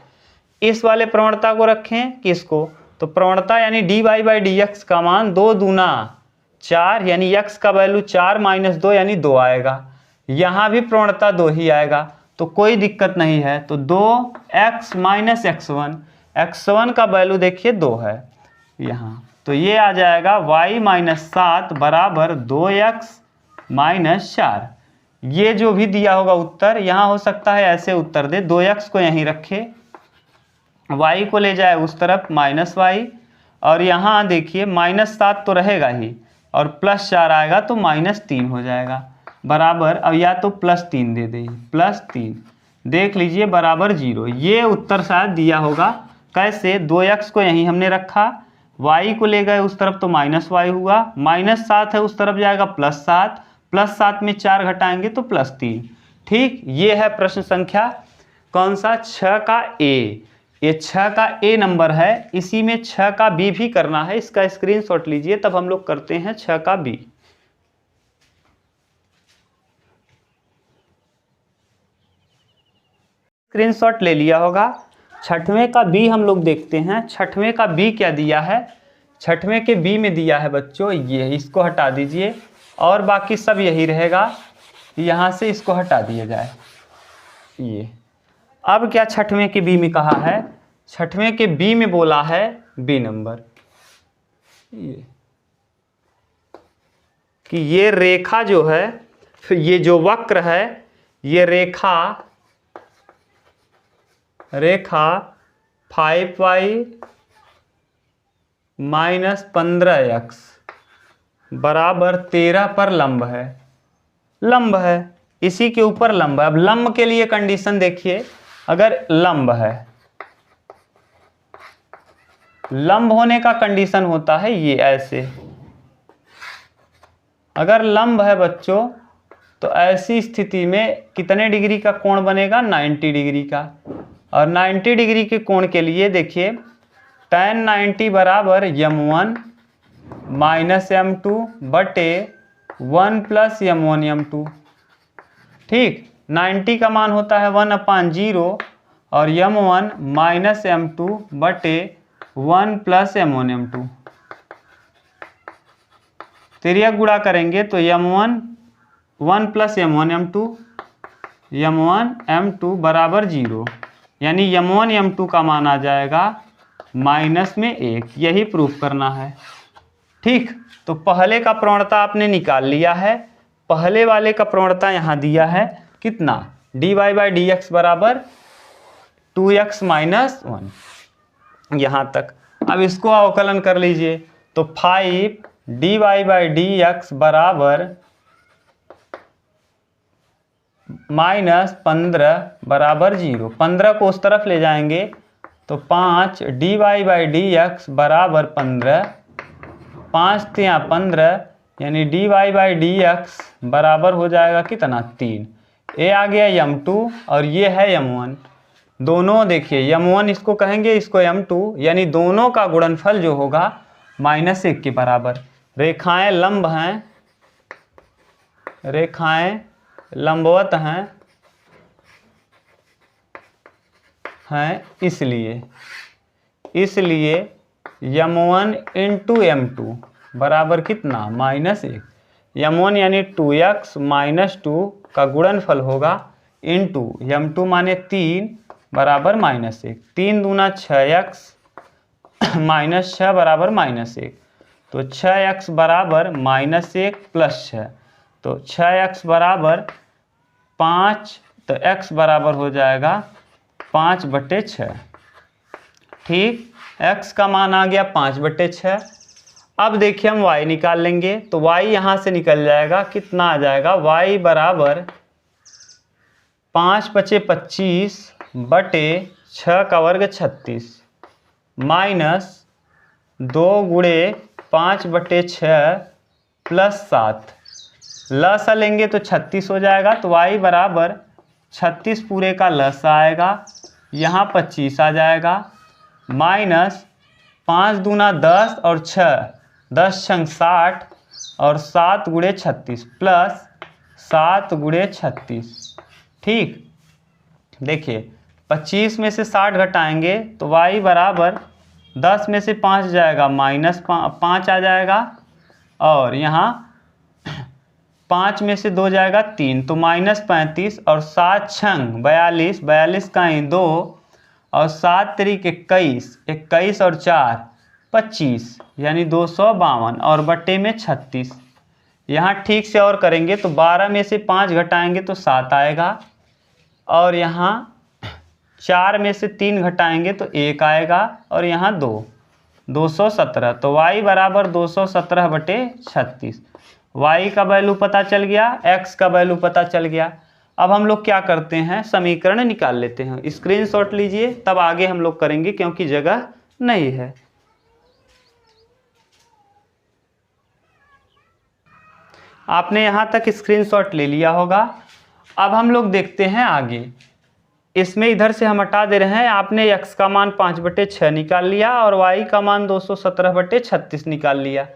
इस वाले प्रवणता को रखें किसको, तो प्रवणता यानी dy/dx का मान 2 दूना 4 यानी x का वैल्यू 4 माइनस 2 यानी 2 आएगा। यहाँ भी प्रवणता 2 ही आएगा, तो कोई दिक्कत नहीं है। तो 2x माइनस x1 का वैल्यू देखिए 2 है यहाँ, तो ये आ जाएगा y माइनस 7 बराबर 2x माइनस 4। ये जो भी दिया होगा उत्तर, यहाँ हो सकता है ऐसे उत्तर दे, 2x को यहीं रखे, y को ले जाए उस तरफ माइनस y, और यहाँ देखिए माइनस 7 तो रहेगा ही और प्लस 4 आएगा तो माइनस 3 हो जाएगा बराबर। अब या तो प्लस 3 दे दें, प्लस 3 देख लीजिए बराबर 0। ये उत्तर शायद दिया होगा। कैसे, 2x को यहीं हमने रखा, y को ले गए उस तरफ तो माइनस y हुआ, माइनस 7 है उस तरफ जाएगा प्लस 7, प्लस 7 में 4 घटाएंगे तो प्लस 3। ठीक, ये है प्रश्न संख्या कौन सा, 6 का ए। ये 6 का ए नंबर है। इसी में 6 का बी भी करना है, इसका स्क्रीनशॉट लीजिए, तब हम लोग करते हैं 6 का बी। स्क्रीनशॉट ले लिया होगा। 6वें का बी हम लोग देखते हैं। 6वें का बी क्या दिया है, 6वें के बी में दिया है बच्चों ये, इसको हटा दीजिए और बाकी सब यही रहेगा, यहाँ से इसको हटा दिया जाए ये। अब क्या 6वें के बी में कहा है, 6वें के बी में बोला है बी नंबर ये, कि ये रेखा जो है, ये जो वक्र है, ये रेखा 5y माइनस 15x बराबर 13 पर लंब है। लंब है, इसी के ऊपर लंब है। अब लंब के लिए कंडीशन देखिए, अगर लंब है, लंब होने का कंडीशन होता है ये ऐसे। अगर लंब है बच्चों तो ऐसी स्थिति में कितने डिग्री का कोण बनेगा, 90 डिग्री का। और 90 डिग्री के कोण के लिए देखिए tan 90 बराबर m1 माइनस m2 बटे 1 प्लस m1 m2। ठीक, 90 का मान होता है 1/0 और m1 माइनस m2 बटे 1 प्लस m1 m2। तिर्यक गुणा करेंगे तो m1 1 प्लस m1 m2 बराबर 0, यानी m1 m2 का मान आ जाएगा माइनस में 1। यही प्रूफ करना है। ठीक, तो पहले का प्रवणता आपने निकाल लिया है। पहले वाले का प्रवणता यहाँ दिया है कितना, dy/dx बराबर 2x माइनस 1 यहाँ तक। अब इसको अवकलन कर लीजिए तो 5 dy/dx बराबर माइनस 15 बराबर 0। 15 को उस तरफ ले जाएंगे तो 5 dy/dx बराबर 15, 5 तिया 15 यानी dy/dx बराबर हो जाएगा कितना, 3। ये आ गया m2 और ये है m1। दोनों देखिए m1 इसको कहेंगे, इसको m2, यानी दोनों का गुणनफल जो होगा -1 के बराबर। रेखाएं लंब हैं, रेखाएं लंबवत हैं इसलिए m1 इंटू m2 बराबर कितना, -1। m1 यानी 2x माइनस 2 का गुणनफल होगा इंटू m2 माने 3 बराबर -1। 3 दूना 6x -6 बराबर -1, तो 6x बराबर -1 + 6, तो 6x बराबर 5, तो x बराबर हो जाएगा 5/6। ठीक, x का मान आ गया 5/6। अब देखिए हम y निकाल लेंगे, तो y यहाँ से निकल जाएगा, कितना आ जाएगा, y बराबर 5 × 5 = 25 बटे 6 का वर्ग 36 माइनस 2 × 5/6 + 7, लसा लेंगे तो 36 हो जाएगा, तो y बराबर 36 पूरे का लसा आएगा, यहाँ 25 आ जाएगा, माइनस 5 दूना 10 और 6, 10 × 60 और 7 × 36 प्लस 7 × 36। ठीक, देखिए 25 में से 60 घटाएंगे तो y बराबर 10 में से 5 जाएगा -5 आ जाएगा, और यहाँ 5 में से 2 जाएगा 3, तो -35 और 7 छंग 42, 42 का 2 और 7 तिरिक 21, 21 और 4 25, यानी 252 और बट्टे में 36। यहाँ ठीक से और करेंगे तो 12 में से 5 घटाएंगे तो 7 आएगा, और यहाँ 4 में से 3 घटाएंगे तो 1 आएगा, और यहाँ 217, तो y बराबर 217/36। y का वैल्यू पता चल गया, x का वैल्यू पता चल गया। अब हम लोग क्या करते हैं, समीकरण निकाल लेते हैं। स्क्रीनशॉट लीजिए, तब आगे हम लोग करेंगे क्योंकि जगह नहीं है। आपने यहाँ तक स्क्रीनशॉट ले लिया होगा। अब हम लोग देखते हैं आगे। इसमें इधर से हम हटा दे रहे हैं। आपने x का मान 5/6 निकाल लिया और y का मान 217/36 निकाल लिया,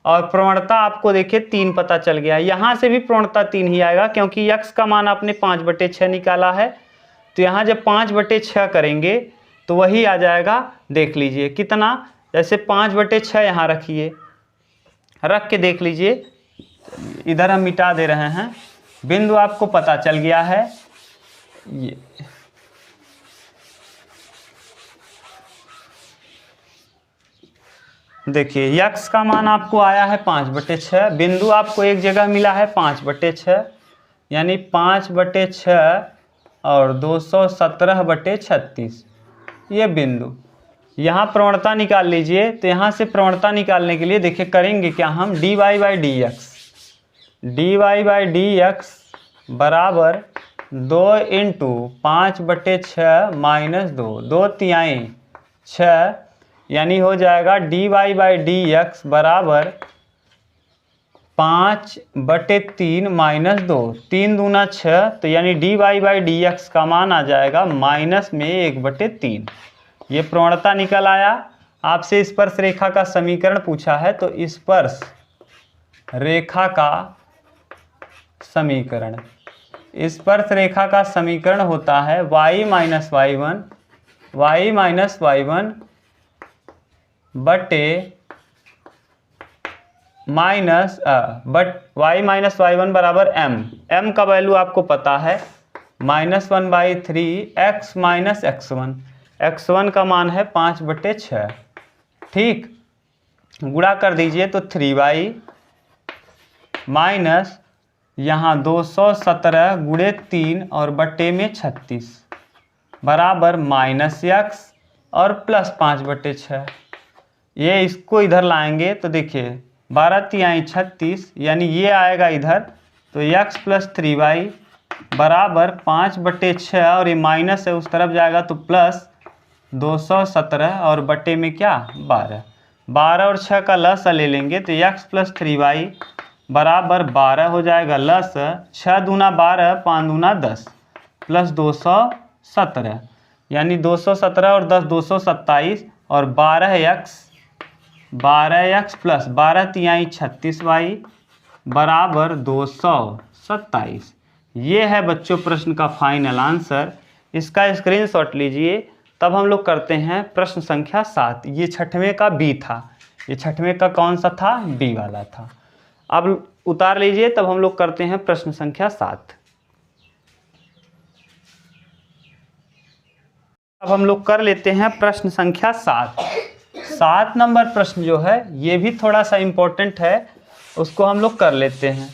और प्रवणता आपको देखिए 3 पता चल गया। यहाँ से भी प्रवणता 3 ही आएगा क्योंकि x का मान आपने 5/6 निकाला है, तो यहाँ जब 5/6 करेंगे तो वही आ जाएगा। देख लीजिए कितना, जैसे 5/6 यहाँ रखिए, रख के देख लीजिए, इधर हम मिटा दे रहे हैं। बिंदु आपको पता चल गया है, ये देखिए x का मान आपको आया है 5/6, बिंदु आपको एक जगह मिला है 5/6, यानी 5/6 और 217/36 ये बिंदु। यहाँ प्रवणता निकाल लीजिए, तो यहाँ से प्रवणता निकालने के लिए देखिए करेंगे क्या हम, dy/dx बराबर 2 × 5/6 - 2, 2 तिहाई 6, यानी हो जाएगा dy/dx बराबर 5/3 - 2, 3 दूना 6, तो यानी dy/dx का मान आ जाएगा -1/3। ये प्रवणता निकल आया। आपसे स्पर्श रेखा का समीकरण पूछा है, तो स्पर्श रेखा का समीकरण, स्पर्श रेखा का समीकरण होता है y - y1 बटे y - y1 बराबर m का वैल्यू आपको पता है -1/3 x - x1, x1 का मान है 5/6। ठीक, गुणा कर दीजिए तो 3y माइनस यहाँ 217 × 3 और बट्टे में 36 बराबर -x और प्लस 5/6। ये इसको इधर लाएंगे तो देखिए 12 तिहाई 36, यानी ये आएगा इधर, तो x + 3y बराबर 5/6, और ये माइनस है उस तरफ जाएगा तो प्लस 217 और बट्टे में क्या 12 और 6 का लस ले लेंगे, तो x + 3y बराबर 12 हो जाएगा, लस 6 दूना 12, 5 दूना 10 प्लस 217, यानी 217 और 10 227, और 12x प्लस 12 तिहाई 36y बराबर 227। ये है बच्चों प्रश्न का फाइनल आंसर। इसका स्क्रीनशॉट लीजिए। तब हम लोग करते हैं प्रश्न संख्या 7। ये 6वें का बी था, ये 6वें का कौन सा था, बी वाला था। अब उतार लीजिए, तब हम लोग करते हैं प्रश्न संख्या 7। अब हम लोग कर लेते हैं प्रश्न संख्या 7। 7 नंबर प्रश्न जो है ये भी थोड़ा सा इम्पोर्टेंट है, उसको हम लोग कर लेते हैं।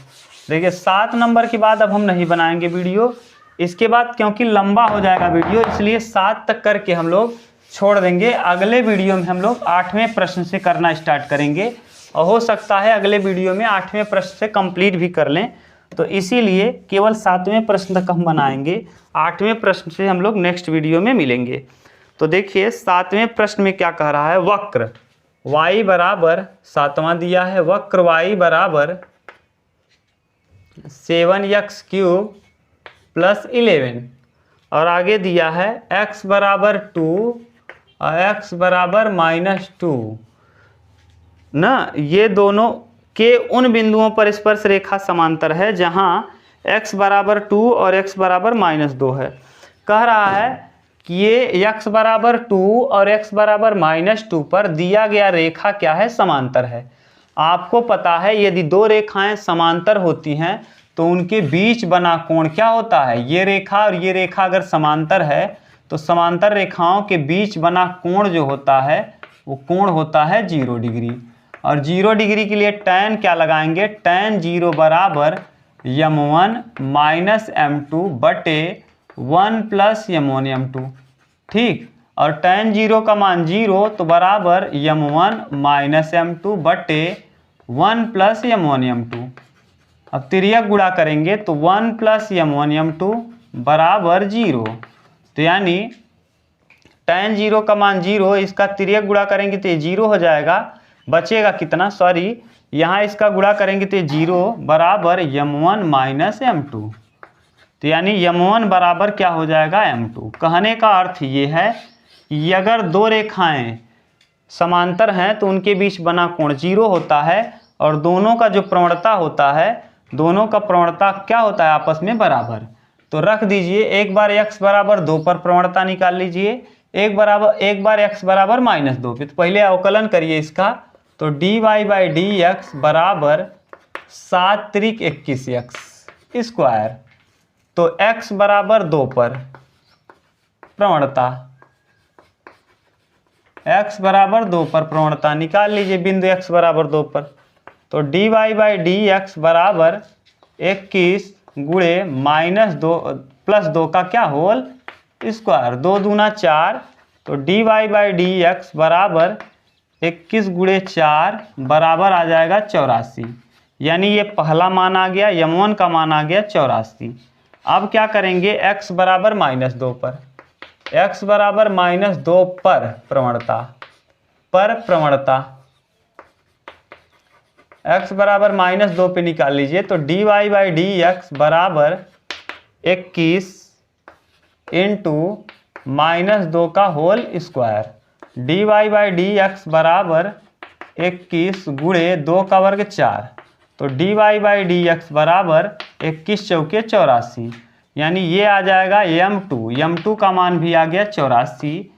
देखिए 7 नंबर के बाद अब हम नहीं बनाएंगे वीडियो, इसके बाद क्योंकि लंबा हो जाएगा वीडियो, इसलिए 7 तक करके हम लोग छोड़ देंगे। अगले वीडियो में हम लोग 8वें प्रश्न से करना स्टार्ट करेंगे और हो सकता है अगले वीडियो में 8वें प्रश्न से कंप्लीट भी कर लें। तो इसीलिए केवल 7वें प्रश्न तक हम बनाएंगे, 8वें प्रश्न से हम लोग नेक्स्ट वीडियो में मिलेंगे। तो देखिए 7वें प्रश्न में क्या कह रहा है, वक्र y बराबर 7वां दिया है, वक्र y बराबर 7x³ + 11 और आगे दिया है x बराबर 2 और x बराबर -2 ना, ये दोनों के उन बिंदुओं पर स्पर्श रेखा समांतर है जहां x बराबर 2 और x बराबर -2 है। कह रहा है कि ये x बराबर 2 और x बराबर -2 पर दिया गया रेखा क्या है, समांतर है। आपको पता है यदि दो रेखाएं समांतर होती हैं तो उनके बीच बना कोण क्या होता है, ये रेखा और ये रेखा अगर समांतर है तो समांतर रेखाओं के बीच बना कोण जो होता है वो कोण होता है 0 डिग्री। और 0 डिग्री के लिए tan क्या लगाएंगे, tan 0 बराबर m1 - m2 बटे 1 + m1 m2, ठीक। और tan 0 का मान 0 तो बराबर m1 - m2 बटे 1 + m1 m2। अब तिर्यक गुणा करेंगे तो 1 + m1 m2 बराबर 0, तो यानी tan 0 का मान 0, इसका तिर्यक गुणा करेंगे तो ये 0 हो जाएगा, बचेगा कितना, सॉरी यहाँ इसका गुणा करेंगे तो ये 0 बराबर m1 - m2, तो यानी m1 बराबर क्या हो जाएगा, m2। कहने का अर्थ ये है कि अगर दो रेखाएं समांतर हैं तो उनके बीच बना कोण 0 होता है और दोनों का जो प्रवणता होता है, दोनों का प्रवणता क्या होता है, आपस में बराबर। तो रख दीजिए, एक बार x बराबर 2 पर प्रवणता निकाल लीजिए, एक बार x बराबर -2 पे। तो पहले अवकलन करिए इसका, तो dy/dx बराबर 7 × 21x²। तो x बराबर 2 पर प्रवणता, x बराबर 2 पर प्रवणता निकाल लीजिए बिंदु x बराबर 2 पर। तो dy/dx बराबर 21 × -2 + 2 का क्या होल स्क्वायर, 2 दूना 4, तो dy/dx बराबर 21 × 4 बराबर आ जाएगा 84, यानी ये पहला मान आ गया, m1 का मान आ गया 84। अब क्या करेंगे, x बराबर -2 पर, x बराबर -2 पर प्रवणता x बराबर -2 पे निकाल लीजिए, तो dy/dx बराबर 21 × -2 का होल स्क्वायर, dy/dx बराबर 21 × 2 का वर्ग 4, तो dy/dx बराबर 21 × 4 = 84, यानी ये आ जाएगा m2 का मान भी आ गया 84,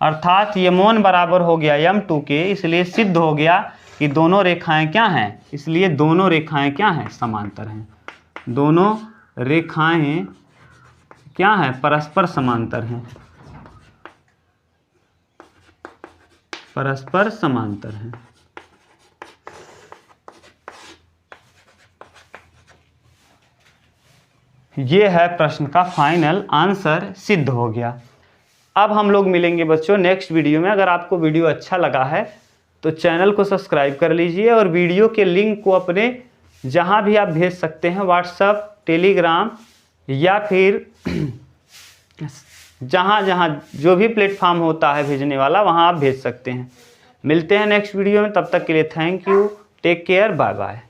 अर्थात m1 बराबर हो गया m2 के। इसलिए सिद्ध हो गया कि दोनों रेखाएं क्या हैं, इसलिए दोनों रेखाएं क्या हैं, समांतर हैं। दोनों रेखाएं क्या हैं, परस्पर समांतर हैं, परस्पर समांतर हैं। ये है प्रश्न का फाइनल आंसर, सिद्ध हो गया। अब हम लोग मिलेंगे बच्चों नेक्स्ट वीडियो में। अगर आपको वीडियो अच्छा लगा है तो चैनल को सब्सक्राइब कर लीजिए और वीडियो के लिंक को अपने जहां भी आप भेज सकते हैं, व्हाट्सएप, टेलीग्राम या फिर जहां जो भी प्लेटफॉर्म होता है भेजने वाला, वहां आप भेज सकते हैं। मिलते हैं नेक्स्ट वीडियो में, तब तक के लिए thank you, take care, bye bye.